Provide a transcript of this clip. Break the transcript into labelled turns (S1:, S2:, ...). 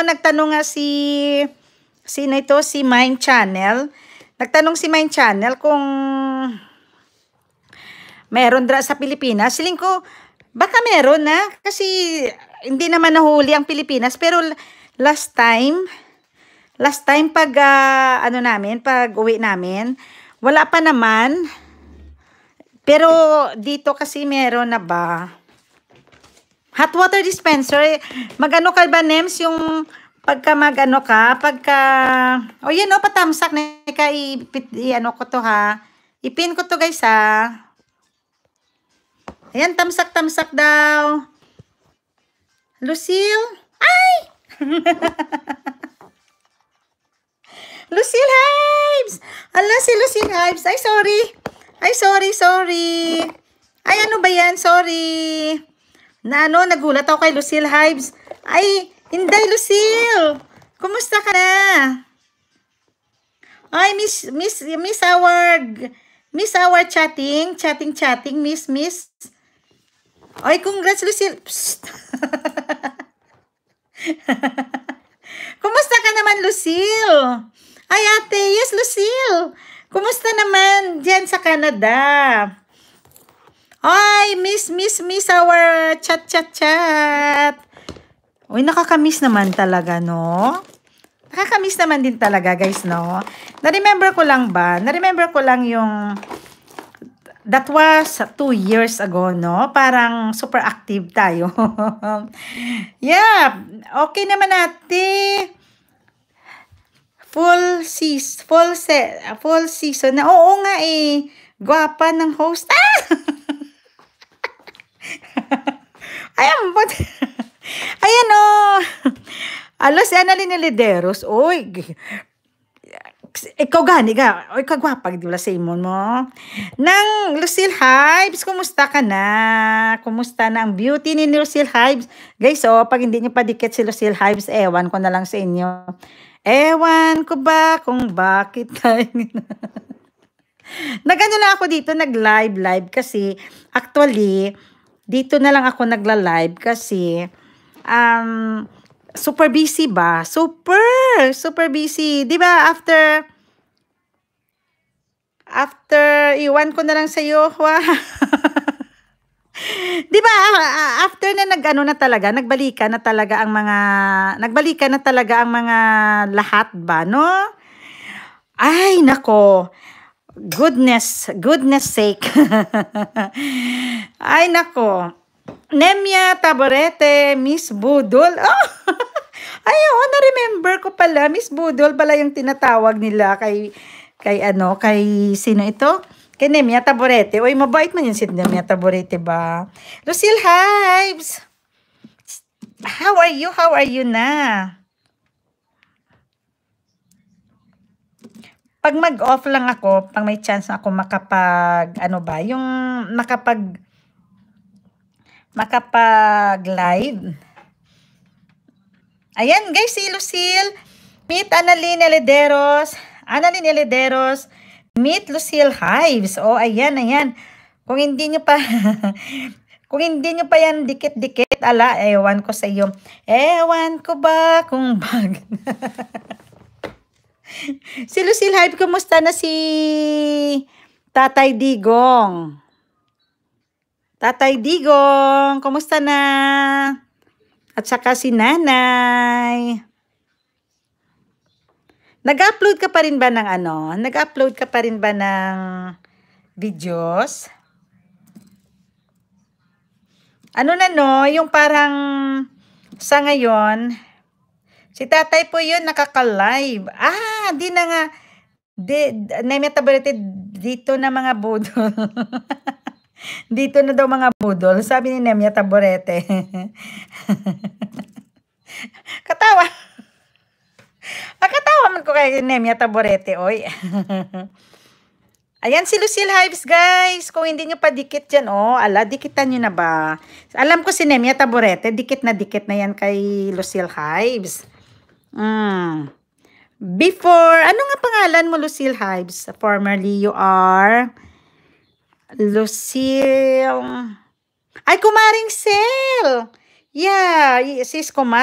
S1: nagtanong nga sino ito, si Mind Channel. Nagtanong si Mind Channel kung meron sa Pilipinas. Siling ko, baka meron na. Kasi hindi naman nahuli ang Pilipinas. Pero last time pag pag uwi namin, wala pa naman. Pero dito kasi meron na ba? Hot water dispenser. Magano ka ba, Nems? Yung pagka oh yan o, patamsak na ka, ko to ha. Ipin ko to guys ha. Ayan, tamsak daw. Lucille? Ay! Lucille Hives! Ala, si Lucille Hives. Ay, sorry. Ay, sorry. Ay, ano ba yan? Sorry. Nagulat ako kay Lucille Hives. Ay, hindi, Lucille. Kumusta ka na? Ay, miss our chatting, miss. Ay, congrats, Lucille. Kumusta ka naman, Lucille? Ay, ate, yes, Lucille. Kumusta naman dyan sa Canada? Ay, miss our chat. Uy, nakakamiss naman talaga, no? Nakakamiss naman din talaga, guys, no? Na-remember ko lang yung that was 2 years ago, no? Parang super active tayo. Yeah, okay naman ate. Full season na. Oo nga eh. Gwapa ng host. Ayan, ayan o. Alos, Annalyn Lideros. Uy, ikaw gani ka. Uy, kagwapag, di ba, Simon mo? Nang Lucille Hives, kumusta ka na? Kumusta na ang beauty ni Lucille Hives? Guys, pag hindi nyo padikit si Lucille Hives, ewan ko na lang sa inyo. Ewan ko ba kung bakit tayo nagano na ako dito, nag-live kasi actually dito na lang ako nagla-live kasi super busy ba? Super busy. 'Di ba after iwan ko na lang sa iyo. Di ba, after na nagbalikan na talaga ang mga lahat ba, no? Ay, nako. Goodness sake. Ay, nako. Nemia Taborete, Miss Budol. Oh! Ay, na-remember ko pala. Miss Budol pala yung tinatawag nila kay sino ito? Kay Nemia Taborete. Uy, mabait man yun si Nemia Taborete ba? Lucille Hives! How are you na? Pag mag-off lang ako, pag may chance ako makapag-live. Ayan, guys, si Lucille. Meet Annalyn Lideros. Meet Lucille Hives. Oh, ayan. Kung hindi nyo pa yan dikit-dikit, ewan ko sa iyo. Ewan ko ba kung bakit. Si Lucille Hives, kumusta na si Tatay Digong? Kumusta na? At saka si Nanay. Nag-upload ka pa rin ba ng videos? Yung parang sa ngayon, si Tatay po yun nakaka-live. Di na nga. Nemia Taborete, dito na mga budol. Dito na daw mga budol. Sabi ni Nemia Taborete. Katawa. Katawa man ko kay Nemia Taborete, oy. Ayan si Lucille Hives, guys. Kung hindi nyo pa dikit dyan, dikitan nyo na ba? Alam ko si Nemia Taborete, dikit na yan kay Lucille Hives. Before, ano nga pangalan mo, Lucille Hives? Formerly, you are Lucille. Ay, Kumaring Sel. Yeah, sis Kumaring.